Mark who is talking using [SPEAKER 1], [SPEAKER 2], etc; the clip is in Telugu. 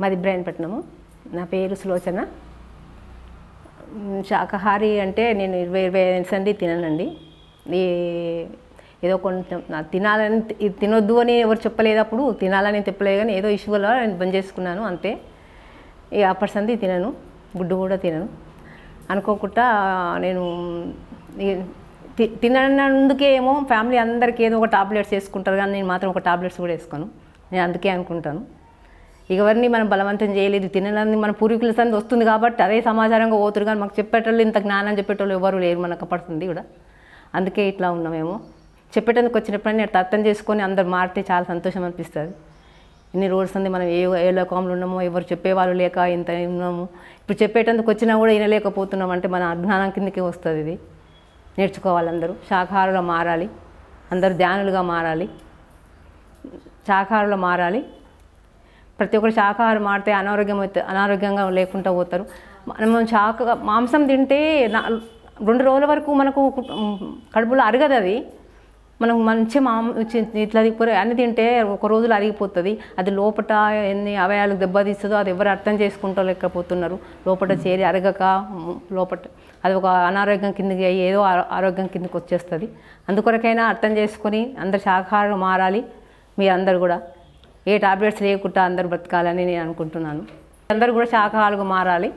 [SPEAKER 1] మాది ఇబ్రాహీంపట్నము. నా పేరు సులోచన. శాకాహారి అంటే నేను 20 సంది తిననండి. ఏదో కొంచెం తినాలని తినొద్దు అని ఎవరు చెప్పలేదు, అప్పుడు తినాలని చెప్పలేదు, కానీ ఏదో ఇష్యూ వల్ల నేను బంద్ చేసుకున్నాను అంతే. ఇక అప్పటి సంది తినను, గుడ్డు కూడా తినను. అనుకోకుండా నేను తినందుకే ఏమో ఫ్యామిలీ అందరికీ ఏదో ఒక టాబ్లెట్స్ వేసుకుంటారు, కానీ నేను మాత్రం ఒక టాబ్లెట్స్ కూడా వేసుకోను. నేను అందుకే అనుకుంటాను, ఎవరిని మనం బలవంతం చేయలేదు. తినడానికి మన పూర్వీకుల సంది వస్తుంది కాబట్టి అదే సమాచారంగా పోతురు, కానీ మాకు చెప్పేటోళ్ళు ఇంత జ్ఞానం చెప్పేటోళ్ళు ఎవరు లేరు మనకు పడుతుంది కూడా. అందుకే ఇట్లా ఉన్నామేమో. చెప్పేటందుకు వచ్చినప్పుడు నేను అర్థం చేసుకొని అందరు మారితే చాలా సంతోషం అనిపిస్తుంది. ఇన్ని రోజుల సంది మనం ఏ లోకంలో ఉన్నామో, ఎవరు చెప్పేవాళ్ళు లేక ఇంత ఉన్నాము. ఇప్పుడు చెప్పేటందుకు వచ్చినా కూడా వినలేకపోతున్నాం అంటే మన అజ్ఞానం కిందకే వస్తుంది. ఇది నేర్చుకోవాలి, అందరూ శాకాహారులుగా మారాలి, అందరూ ధ్యానులుగా మారాలి, శాకాహారులు మారాలి. ప్రతి ఒక్కరు శాకాహారం మారితే అనారోగ్యంగా లేకుండా పోతారు. మనం మాంసం తింటే 2 రోజుల వరకు మనకు కడుపులో అరగదు. అది మనం మంచి ఇట్లా అన్ని తింటే ఒక రోజులో అరిగిపోతుంది. అది లోపల ఎన్ని అవయాలకు దెబ్బతీస్తుందో అది ఎవరు అర్థం చేసుకుంటలేకపోతున్నారు. లోపల చేరి అరగక లోపల అది ఒక అనారోగ్యం కిందకి ఏదో ఆరోగ్యం కిందకి వచ్చేస్తుంది. అందుకొరకైనా అర్థం చేసుకొని అందరు శాకాహారం మారాలి. మీరందరూ కూడా ఏ టాబ్లెట్స్ లేకుండా అందరూ బ్రతకాలని నేను అనుకుంటున్నాను. అందరూ కూడా శాకాహారులుగా మారాలి.